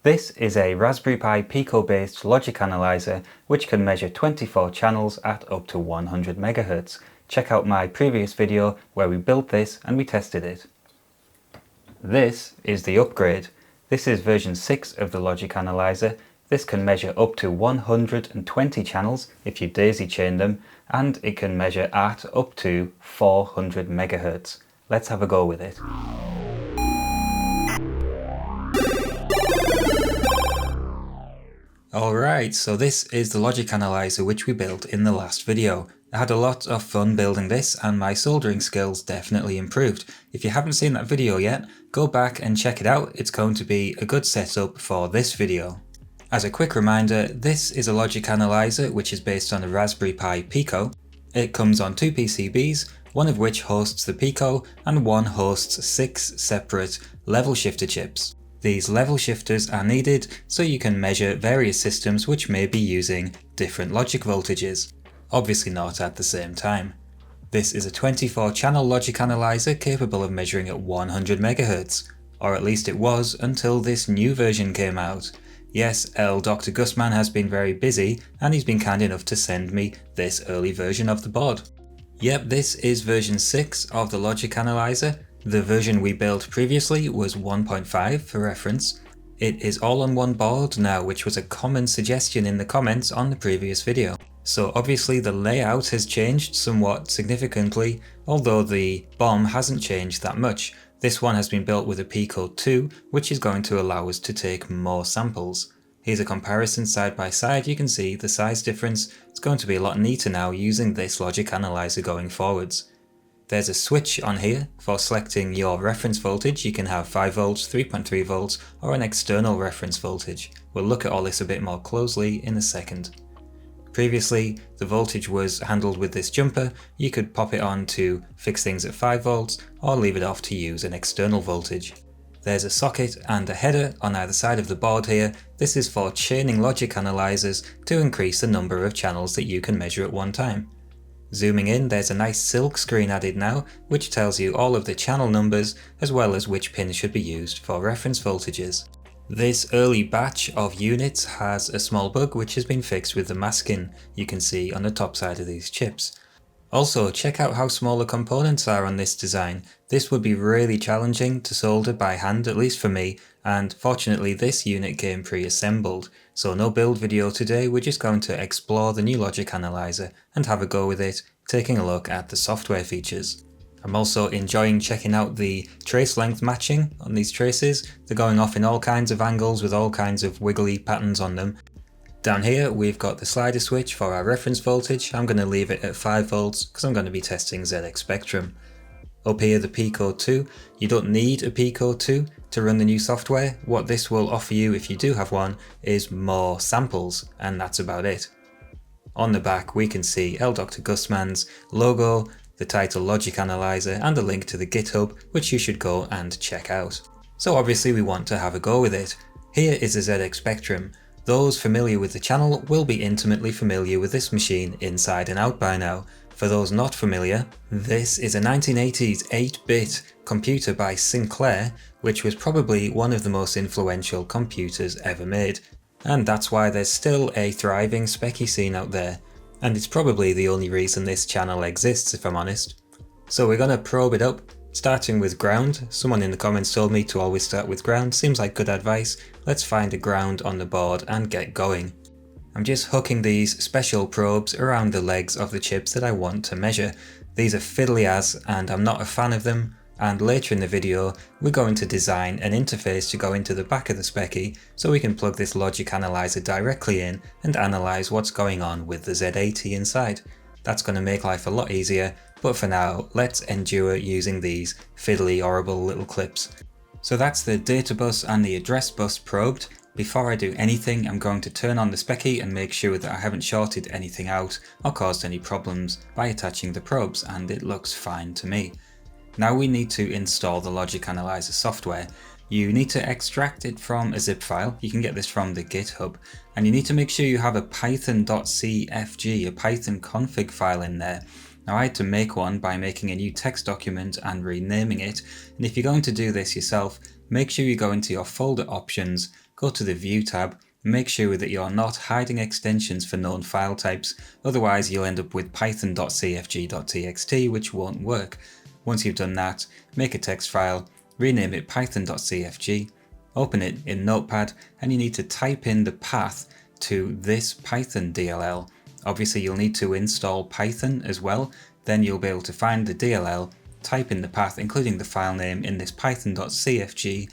This is a Raspberry Pi Pico based logic analyzer which can measure 24 channels at up to 100 MHz. Check out my previous video where we built this and we tested it. This is the upgrade. This is version 6 of the logic analyzer. This can measure up to 120 channels if you daisy chain them, and it can measure at up to 400 MHz. Let's have a go with it. Alright, so this is the logic analyzer which we built in the last video. I had a lot of fun building this and my soldering skills definitely improved. If you haven't seen that video yet, go back and check it out. It's going to be a good setup for this video. As a quick reminder, this is a logic analyzer which is based on a Raspberry Pi Pico. It comes on two PCBs, one of which hosts the Pico and one hosts 6 separate level shifter chips. These level shifters are needed so you can measure various systems which may be using different logic voltages, obviously not at the same time. This is a 24 channel logic analyzer capable of measuring at 100 MHz, or at least it was until this new version came out. Yes, Dr. Gusman has been very busy and he's been kind enough to send me this early version of the board. Yep, this is version 6 of the logic analyzer. The version we built previously was 1.5 for reference. It is all on one board now, which was a common suggestion in the comments on the previous video. So obviously the layout has changed somewhat significantly, although the BOM hasn't changed that much. This one has been built with a Pico 2, which is going to allow us to take more samples. Here's a comparison side by side. You can see the size difference. It's going to be a lot neater now using this logic analyzer going forwards. There's a switch on here for selecting your reference voltage. You can have 5 volts, 3.3 volts, or an external reference voltage. We'll look at all this a bit more closely in a second. Previously, the voltage was handled with this jumper. You could pop it on to fix things at 5 volts or leave it off to use an external voltage. There's a socket and a header on either side of the board here. This is for chaining logic analyzers to increase the number of channels that you can measure at one time. Zooming in, there's a nice silk screen added now, which tells you all of the channel numbers as well as which pins should be used for reference voltages. This early batch of units has a small bug which has been fixed with the masking you can see on the top side of these chips. Also, check out how small the components are on this design. This would be really challenging to solder by hand, at least for me, and fortunately this unit came pre-assembled. So no build video today, we're just going to explore the new logic analyzer and have a go with it, taking a look at the software features. I'm also enjoying checking out the trace length matching on these traces. They're going off in all kinds of angles with all kinds of wiggly patterns on them. Down here we've got the slider switch for our reference voltage. I'm going to leave it at 5 volts because I'm going to be testing ZX Spectrum. Up here the Pico 2. You don't need a Pico 2 to run the new software. What this will offer you if you do have one is more samples, and that's about it. On the back we can see Dr. Gusman's logo, the title Logic Analyzer, and a link to the GitHub which you should go and check out. So obviously we want to have a go with it. Here is the ZX Spectrum. Those familiar with the channel will be intimately familiar with this machine inside and out by now. For those not familiar, this is a 1980s 8-bit computer by Sinclair, which was probably one of the most influential computers ever made. And that's why there's still a thriving specky scene out there. And it's probably the only reason this channel exists, if I'm honest. So we're gonna probe it up, starting with ground. Someone in the comments told me to always start with ground. Seems like good advice. Let's find a ground on the board and get going. I'm just hooking these special probes around the legs of the chips that I want to measure. These are fiddly as, and I'm not a fan of them. And later in the video, we're going to design an interface to go into the back of the specky so we can plug this logic analyzer directly in and analyze what's going on with the Z80 inside. That's going to make life a lot easier, but for now, let's endure using these fiddly, horrible little clips. So that's the data bus and the address bus probed. Before I do anything, I'm going to turn on the specky and make sure that I haven't shorted anything out or caused any problems by attaching the probes, and it looks fine to me. Now we need to install the logic analyzer software. You need to extract it from a zip file. You can get this from the GitHub, and you need to make sure you have a python.cfg, a Python config file in there. Now I had to make one by making a new text document and renaming it, and if you're going to do this yourself, make sure you go into your folder options, go to the View tab, make sure that you're not hiding extensions for known file types, otherwise you'll end up with python.cfg.txt, which won't work. Once you've done that, make a text file, rename it python.cfg, open it in Notepad, and you need to type in the path to this Python DLL. Obviously you'll need to install Python as well, then you'll be able to find the DLL, type in the path including the file name in this python.cfg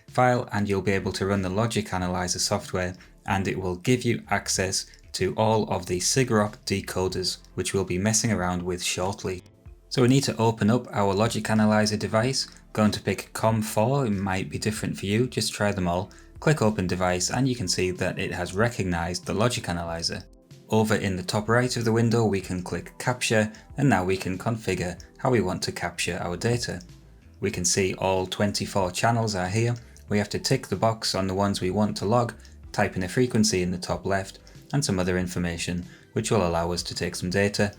file, and you'll be able to run the Logic Analyzer software, and it will give you access to all of the SIGROC decoders, which we'll be messing around with shortly. So we need to open up our Logic Analyzer device, going to pick COM4, it might be different for you, just try them all, click open device, and you can see that it has recognized the Logic Analyzer. Over in the top right of the window we can click capture, and now we can configure how we want to capture our data. We can see all 24 channels are here. We have to tick the box on the ones we want to log, type in a frequency in the top left, and some other information which will allow us to take some data.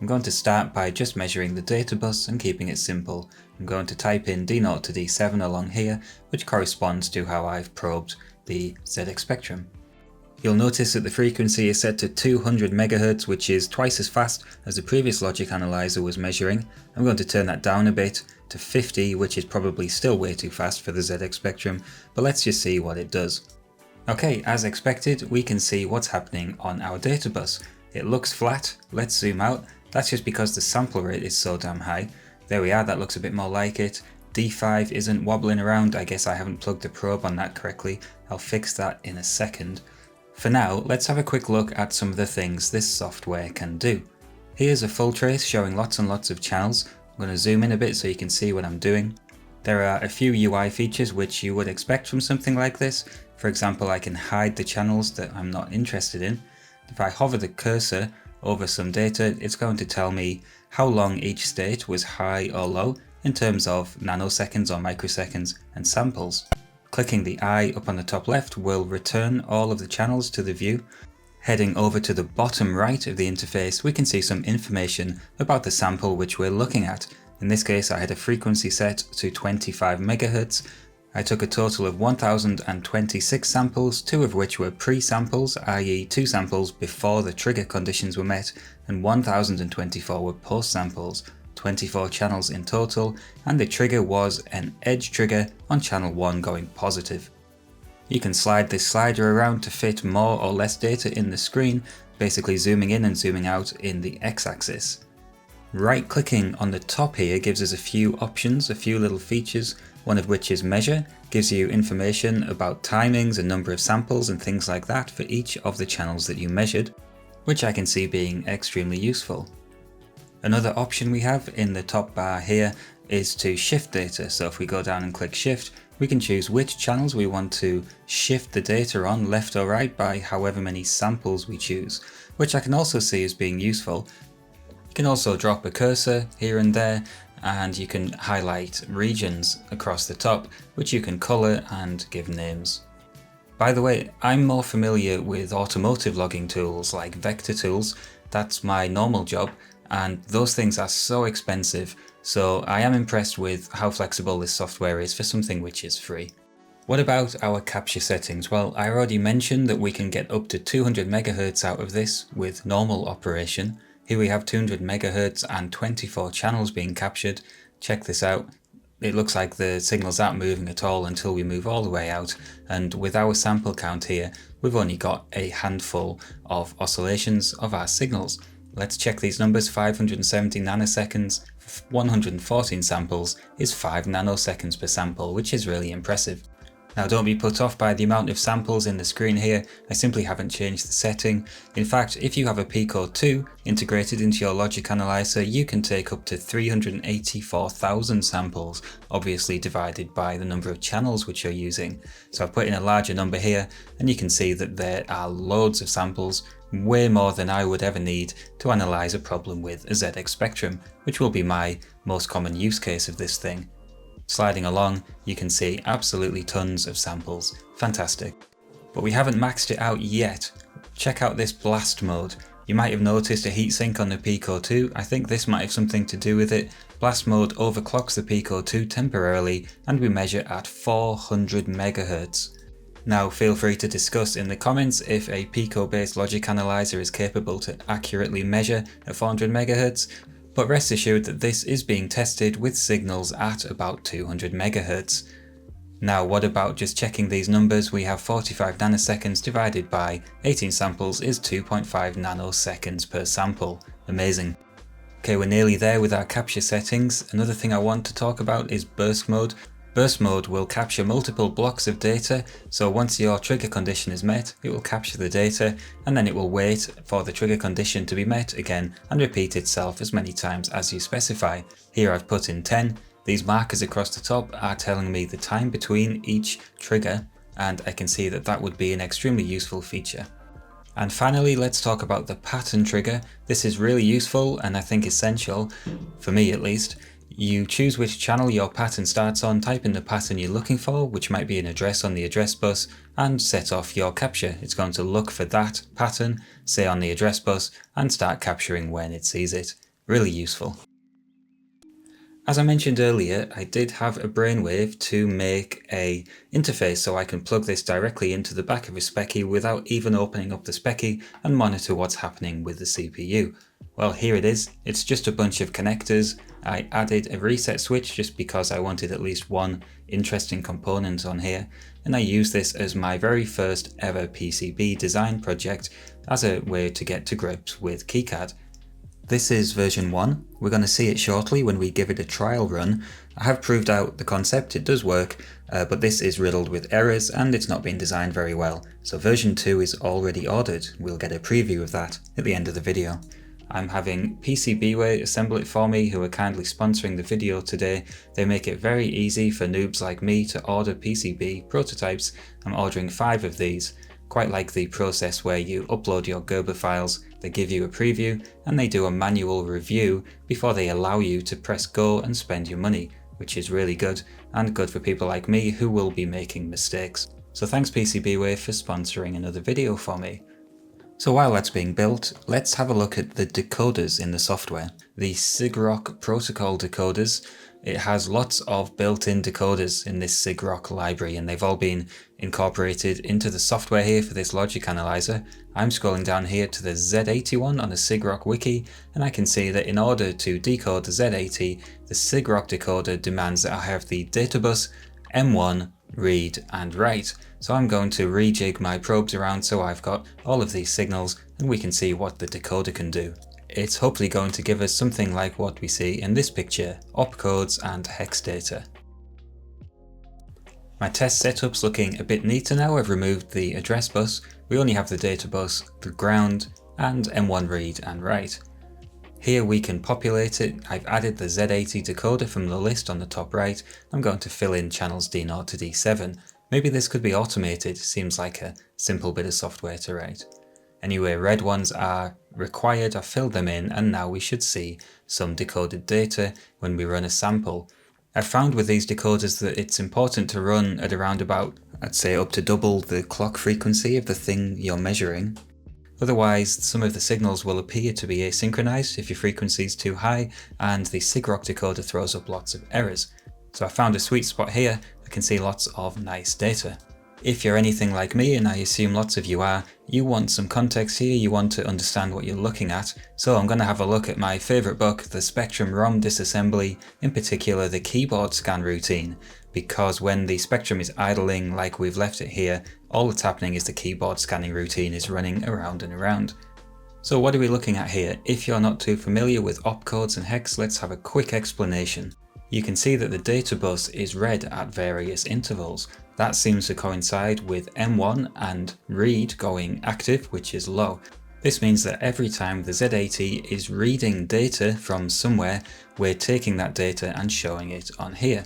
I'm going to start by just measuring the data bus and keeping it simple. I'm going to type in D0 to D7 along here, which corresponds to how I've probed the ZX spectrum. You'll notice that the frequency is set to 200 MHz, which is twice as fast as the previous Logic Analyzer was measuring. I'm going to turn that down a bit to 50, which is probably still way too fast for the ZX spectrum, but let's just see what it does. Okay, as expected, we can see what's happening on our data bus. It looks flat. Let's zoom out. That's just because the sample rate is so damn high. There we are, that looks a bit more like it. D5 isn't wobbling around. I guess I haven't plugged the probe on that correctly. I'll fix that in a second. For now, let's have a quick look at some of the things this software can do. Here's a full trace showing lots and lots of channels. I'm going to zoom in a bit so you can see what I'm doing. There are a few UI features which you would expect from something like this. For example, I can hide the channels that I'm not interested in. If I hover the cursor over some data, it's going to tell me how long each state was high or low in terms of nanoseconds or microseconds and samples. Clicking the eye up on the top left will return all of the channels to the view. Heading over to the bottom right of the interface, we can see some information about the sample which we're looking at. In this case, I had a frequency set to 25 MHz. I took a total of 1026 samples, 2 of which were pre-samples, i.e. 2 samples before the trigger conditions were met, and 1024 were post-samples, 24 channels in total, and the trigger was an edge trigger on channel 1 going positive. You can slide this slider around to fit more or less data in the screen, basically zooming in and zooming out in the x-axis. Right clicking on the top here gives us a few options, a few little features, one of which is measure, gives you information about timings and number of samples and things like that for each of the channels that you measured, which I can see being extremely useful. Another option we have in the top bar here is to shift data. So if we go down and click shift, we can choose which channels we want to shift the data on, left or right, by however many samples we choose, which I can also see as being useful. You can also drop a cursor here and there, and you can highlight regions across the top, which you can color and give names. By the way, I'm more familiar with automotive logging tools like vector tools. That's my normal job, and those things are so expensive, so I am impressed with how flexible this software is for something which is free. What about our capture settings? Well, I already mentioned that we can get up to 200 MHz out of this with normal operation. Here we have 200 MHz and 24 channels being captured. Check this out. It looks like the signals aren't moving at all until we move all the way out, and with our sample count here, we've only got a handful of oscillations of our signals. Let's check these numbers. 570 nanoseconds, 114 samples is 5 nanoseconds per sample, which is really impressive. Now don't be put off by the amount of samples in the screen here, I simply haven't changed the setting. In fact, if you have a Pico 2 integrated into your Logic Analyzer, you can take up to 384,000 samples, obviously divided by the number of channels which you're using. So I've put in a larger number here, and you can see that there are loads of samples, way more than I would ever need to analyze a problem with a ZX spectrum, which will be my most common use case of this thing. Sliding along, you can see absolutely tons of samples. Fantastic. But we haven't maxed it out yet. Check out this blast mode. You might have noticed a heatsink on the Pico 2, I think this might have something to do with it. Blast mode overclocks the Pico 2 temporarily and we measure at 400 MHz. Now feel free to discuss in the comments if a Pico based logic analyzer is capable to accurately measure at 400 MHz, but rest assured that this is being tested with signals at about 200 MHz. Now what about just checking these numbers? We have 45 nanoseconds divided by 18 samples is 2.5 nanoseconds per sample. Amazing. Okay, we're nearly there with our capture settings. Another thing I want to talk about is burst mode. Burst mode will capture multiple blocks of data, so once your trigger condition is met, it will capture the data and then it will wait for the trigger condition to be met again and repeat itself as many times as you specify. Here I've put in 10. These markers across the top are telling me the time between each trigger, and I can see that that would be an extremely useful feature. And finally, let's talk about the pattern trigger. This is really useful and I think essential, for me at least. You choose which channel your pattern starts on, type in the pattern you're looking for, which might be an address on the address bus, and set off your capture. It's going to look for that pattern, say on the address bus, and start capturing when it sees it. Really useful. As I mentioned earlier, I did have a brainwave to make a interface so I can plug this directly into the back of a Speccy without even opening up the Speccy and monitor what's happening with the CPU. Well, here it is. It's just a bunch of connectors. I added a reset switch just because I wanted at least one interesting component on here, and I used this as my very first ever PCB design project as a way to get to grips with KiCad. This is version 1, we're going to see it shortly when we give it a trial run. I have proved out the concept, it does work, but this is riddled with errors and it's not been designed very well. So version 2 is already ordered, we'll get a preview of that at the end of the video. I'm having PCBWay assemble it for me, who are kindly sponsoring the video today. They make it very easy for noobs like me to order PCB prototypes. I'm ordering 5 of these. Quite like the process where you upload your Gerber files, they give you a preview and they do a manual review before they allow you to press go and spend your money, which is really good and good for people like me who will be making mistakes. So thanks PCBWay for sponsoring another video for me. So while that's being built, let's have a look at the decoders in the software. The SIGROC protocol decoders. It has lots of built-in decoders in this SIGROC library and they've all been incorporated into the software here for this logic analyzer. I'm scrolling down here to the Z80 on the SIGROC wiki and I can see that in order to decode the Z80, the SIGROC decoder demands that I have the data bus, M1, read and write. So I'm going to rejig my probes around so I've got all of these signals and we can see what the decoder can do. It's hopefully going to give us something like what we see in this picture, opcodes and hex data. My test setup's looking a bit neater now. I've removed the address bus, we only have the data bus, the ground and M1 read and write. Here we can populate it. I've added the Z80 decoder from the list on the top right. I'm going to fill in channels D0 to D7. Maybe this could be automated, seems like a simple bit of software to write. Anyway, red ones are required, I've filled them in and now we should see some decoded data when we run a sample. I've found with these decoders that it's important to run at around about, I'd say up to double the clock frequency of the thing you're measuring. Otherwise, some of the signals will appear to be asynchronized if your frequency is too high and the SIGROC decoder throws up lots of errors. So I found a sweet spot here, I can see lots of nice data. If you're anything like me, and I assume lots of you are, you want some context here, you want to understand what you're looking at. So I'm going to have a look at my favourite book, the Spectrum ROM Disassembly, in particular the keyboard scan routine, because when the Spectrum is idling like we've left it here, all that's happening is the keyboard scanning routine is running around and around. So what are we looking at here? If you're not too familiar with opcodes and hex, let's have a quick explanation. You can see that the data bus is read at various intervals. That seems to coincide with M1 and read going active, which is low. This means that every time the Z80 is reading data from somewhere, we're taking that data and showing it on here.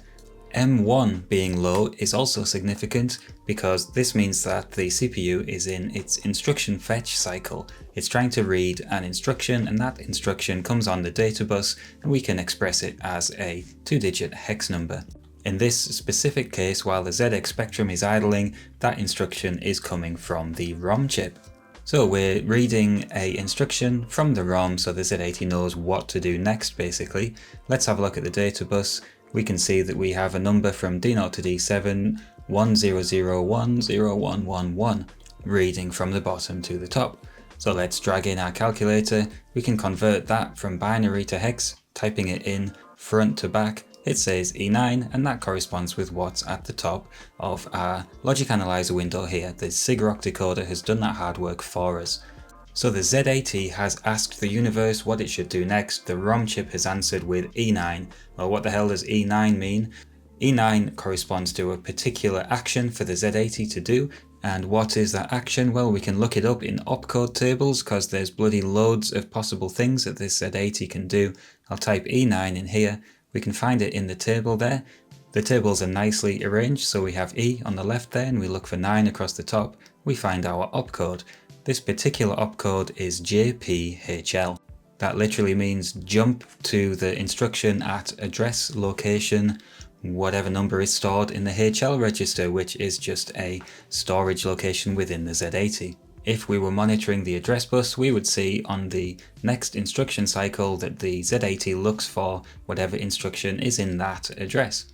M1 being low is also significant because this means that the CPU is in its instruction fetch cycle. It's trying to read an instruction and that instruction comes on the data bus and we can express it as a 2-digit hex number. In this specific case, while the ZX Spectrum is idling, that instruction is coming from the ROM chip. So we're reading a instruction from the ROM so the Z80 knows what to do next basically. Let's have a look at the data bus. We can see that we have a number from D0 to D7, 10010111, reading from the bottom to the top. So let's drag in our calculator. We can convert that from binary to hex, typing it in front to back. It says E9 and that corresponds with what's at the top of our Logic Analyzer window here. The Sigrock decoder has done that hard work for us. So the Z80 has asked the universe what it should do next. The ROM chip has answered with E9. Well, what the hell does E9 mean? E9 corresponds to a particular action for the Z80 to do. And what is that action? Well, we can look it up in opcode tables because there's bloody loads of possible things that this Z80 can do. I'll type E9 in here. We can find it in the table there. The tables are nicely arranged, so we have E on the left there and we look for 9 across the top. We find our opcode. This particular opcode is JPHL. That literally means jump to the instruction at address location, whatever number is stored in the HL register, which is just a storage location within the Z80. If we were monitoring the address bus, we would see on the next instruction cycle that the Z80 looks for whatever instruction is in that address.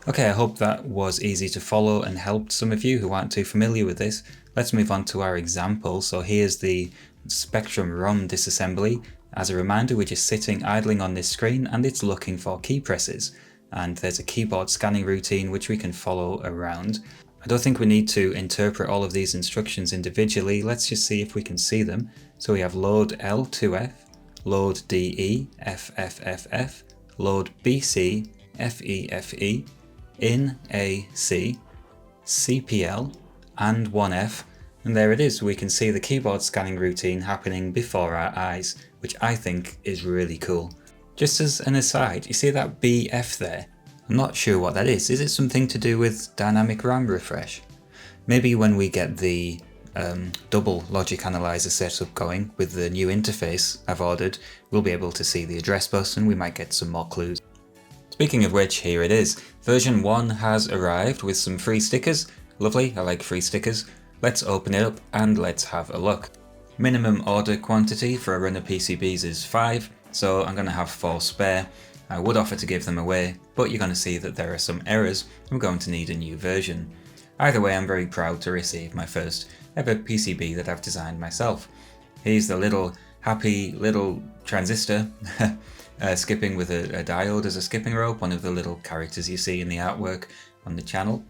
Okay, I hope that was easy to follow and helped some of you who aren't too familiar with this. Let's move on to our example. So here's the Spectrum ROM disassembly. As a reminder, we're just sitting idling on this screen and it's looking for key presses. And there's a keyboard scanning routine which we can follow around. I don't think we need to interpret all of these instructions individually. Let's just see if we can see them. So we have load L2F, load DE, FFFF, load BC, FEFE, in AC, CPL, and 1F. And there it is, we can see the keyboard scanning routine happening before our eyes, which I think is really cool. Just as an aside, you see that BF there? I'm not sure what that is. Is it something to do with dynamic RAM refresh? Maybe when we get the double Logic Analyzer setup going with the new interface I've ordered, we'll be able to see the address bus and we might get some more clues. Speaking of which, here it is. Version 1 has arrived with some free stickers. Lovely, I like free stickers. Let's open it up and let's have a look. Minimum order quantity for a run of PCBs is 5, so I'm going to have 4 spare. I would offer to give them away, but you're going to see that there are some errors. I'm going to need a new version. Either way, I'm very proud to receive my first ever PCB that I've designed myself. Here's the little happy little transistor skipping with a diode as a skipping rope, one of the little characters you see in the artwork on the channel.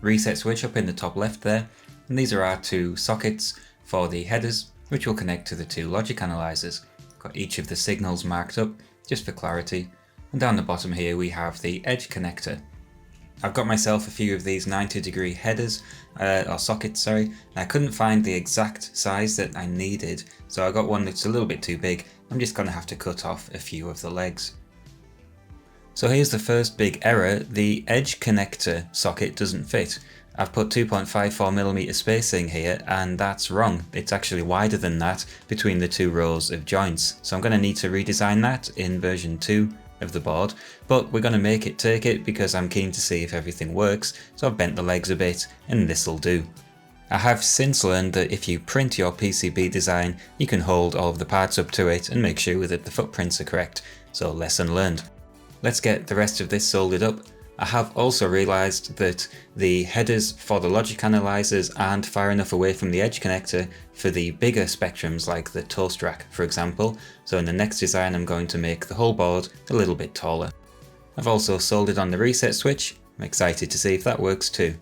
Reset switch up in the top left there, and these are our 2 sockets for the headers, which will connect to the 2 logic analyzers. Got each of the signals marked up just for clarity. And down the bottom here we have the edge connector. I've got myself a few of these 90-degree headers, or sockets, sorry. I couldn't find the exact size that I needed, so I got one that's a little bit too big. I'm just going to have to cut off a few of the legs. So here's the first big error, the edge connector socket doesn't fit. I've put 2.54mm spacing here and that's wrong. It's actually wider than that between the 2 rows of joints. So I'm going to need to redesign that in version 2 of the board, but we're going to make it take it because I'm keen to see if everything works, so I've bent the legs a bit and this'll do. I have since learned that if you print your PCB design, you can hold all of the parts up to it and make sure that the footprints are correct, so lesson learned. Let's get the rest of this soldered up. I have also realised that the headers for the logic analyzers aren't far enough away from the edge connector for the bigger spectrums like the toast rack, for example, so in the next design I'm going to make the whole board a little bit taller. I've also soldered on the reset switch. I'm excited to see if that works too.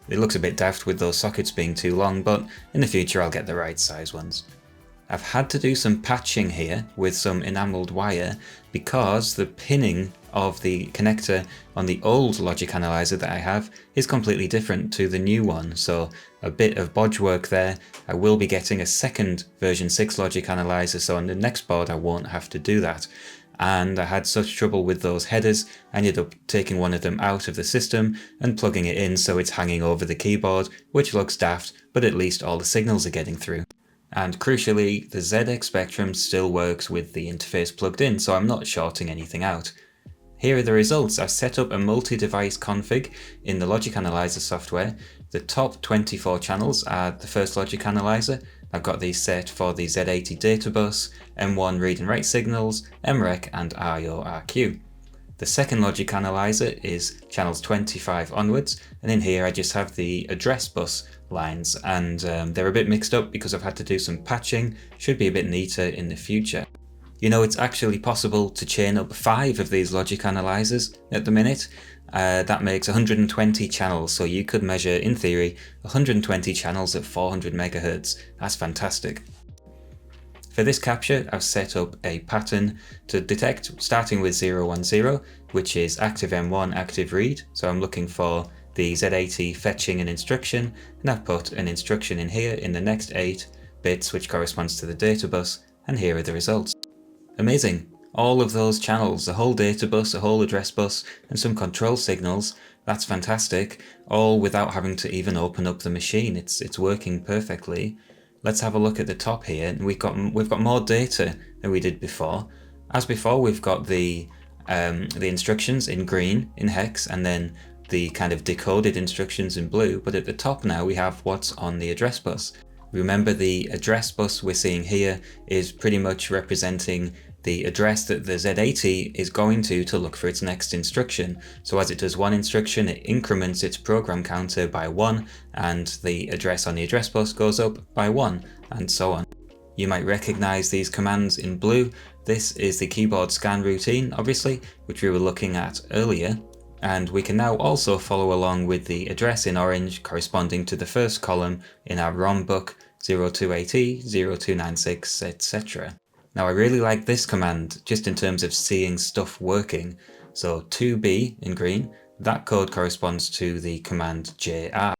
It looks a bit daft with those sockets being too long, but in the future I'll get the right size ones. I've had to do some patching here with some enamelled wire because the pinning of the connector on the old logic analyzer that I have is completely different to the new one, so a bit of bodge work there. I will be getting a second version 6 logic analyzer, so on the next board I won't have to do that. And I had such trouble with those headers, I ended up taking one of them out of the system and plugging it in so it's hanging over the keyboard, which looks daft, but at least all the signals are getting through. And crucially, the ZX Spectrum still works with the interface plugged in, so I'm not shorting anything out. Here are the results. I've set up a multi-device config in the Logic Analyzer software. The top 24 channels are the first logic analyzer. I've got these set for the Z80 data bus, M1 read and write signals, MREC and RQ. The second logic analyzer is channels 25 onwards, and in here I just have the address bus lines, and they're a bit mixed up because I've had to do some patching. Should be a bit neater in the future. You know, it's actually possible to chain up 5 of these logic analyzers at the minute. That makes 120 channels, so you could measure, in theory, 120 channels at 400 MHz. That's fantastic. For this capture, I've set up a pattern to detect, starting with 010, which is active M1 active read. So I'm looking for the Z80 fetching an instruction, and I've put an instruction in here in the next 8 bits, which corresponds to the data bus, and here are the results. Amazing! All of those channels, a whole data bus, a whole address bus, and some control signals. That's fantastic, all without having to even open up the machine. It's working perfectly. Let's have a look at the top here, and we've got more data than we did before. As before, we've got the instructions in green, in hex, and then the kind of decoded instructions in blue, but at the top now we have what's on the address bus. Remember, the address bus we're seeing here is pretty much representing the address that the Z80 is going to look for its next instruction. So as it does one instruction, it increments its program counter by 1, and the address on the address bus goes up by 1, and so on. You might recognize these commands in blue. This is the keyboard scan routine, obviously, which we were looking at earlier. And we can now also follow along with the address in orange corresponding to the first column in our ROM book, 0280, 0296, etc. Now I really like this command just in terms of seeing stuff working. So 2B in green, that code corresponds to the command JR.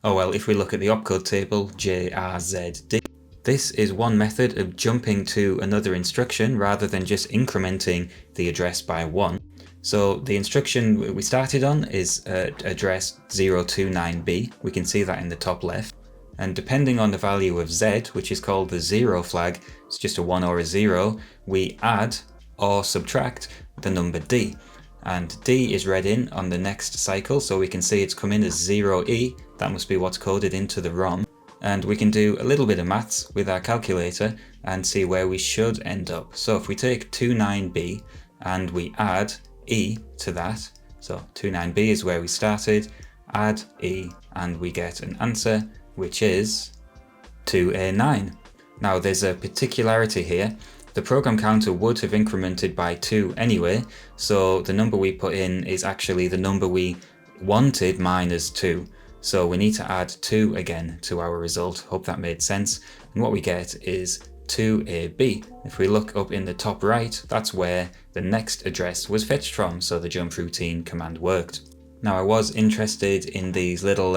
Oh well, if we look at the opcode table, JRZD. This is one method of jumping to another instruction rather than just incrementing the address by 1. So the instruction we started on is address 029B. We can see that in the top left. And depending on the value of Z, which is called the 0 flag, it's just a 1 or a 0, we add or subtract the number D. And D is read in on the next cycle, so we can see it's come in as 0E. That must be what's coded into the ROM. And we can do a little bit of maths with our calculator and see where we should end up. So if we take 29B and we add E to that, so 29B is where we started, add E, and we get an answer, which is 2A9. Now there's a particularity here. The program counter would have incremented by 2 anyway, so the number we put in is actually the number we wanted minus 2. So we need to add 2 again to our result. Hope that made sense. And what we get is 2AB. If we look up in the top right, that's where the next address was fetched from, so the jump routine command worked. Now I was interested in these little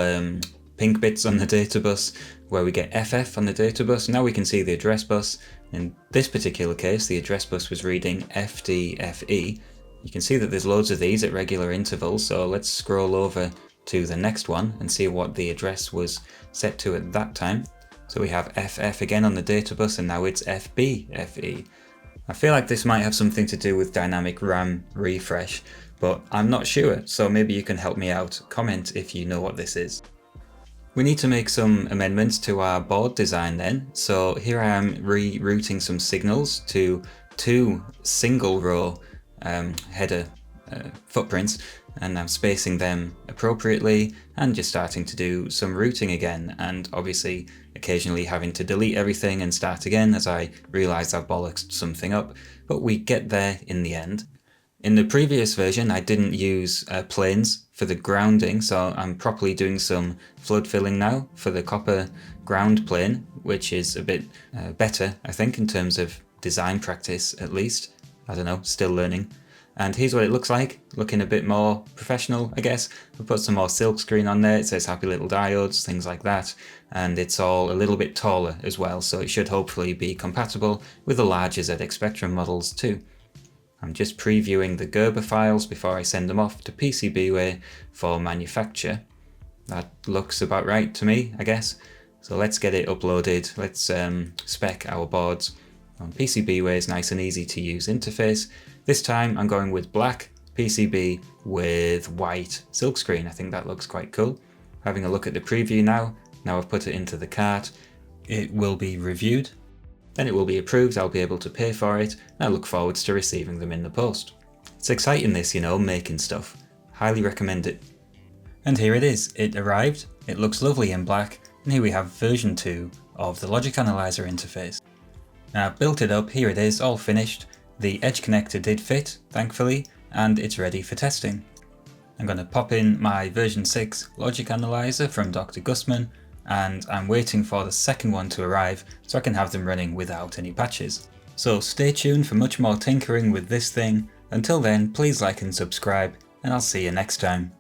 pink bits on the data bus where we get FF on the data bus. Now we can see the address bus. In this particular case, the address bus was reading FDFE. You can see that there's loads of these at regular intervals, so let's scroll over to the next one and see what the address was set to at that time. So we have FF again on the data bus, and now it's FBFE. I feel like this might have something to do with dynamic RAM refresh, but I'm not sure, so maybe you can help me out. Comment if you know what this is. We need to make some amendments to our board design then. So here I am rerouting some signals to 2 single row header footprints, and I'm spacing them appropriately and just starting to do some routing again, and obviously occasionally having to delete everything and start again as I realise I've bollocksed something up, but we get there in the end. In the previous version I didn't use planes for the grounding, so I'm properly doing some flood filling now for the copper ground plane, which is a bit better I think in terms of design practice at least. I don't know, still learning. And here's what it looks like, looking a bit more professional, I guess. I've put some more silk screen on there, it says happy little diodes, things like that. And it's all a little bit taller as well, so it should hopefully be compatible with the larger ZX Spectrum models too. I'm just previewing the Gerber files before I send them off to PCBWay for manufacture. That looks about right to me, I guess. So let's get it uploaded, let's spec our boards on PCBWay's nice and easy to use interface. This time I'm going with black PCB with white silkscreen. I think that looks quite cool. Having a look at the preview now I've put it into the cart, it will be reviewed, then it will be approved, I'll be able to pay for it, and I look forward to receiving them in the post. It's exciting this, you know, making stuff. Highly recommend it. And here it is, it arrived, it looks lovely in black, and here we have version 2 of the Logic Analyser interface. Now I've built it up, here it is, all finished. The edge connector did fit, thankfully, and it's ready for testing. I'm going to pop in my version 6 Logic Analyser from Dr. Gusman, and I'm waiting for the second one to arrive so I can have them running without any patches. So stay tuned for much more tinkering with this thing. Until then, please like and subscribe, and I'll see you next time.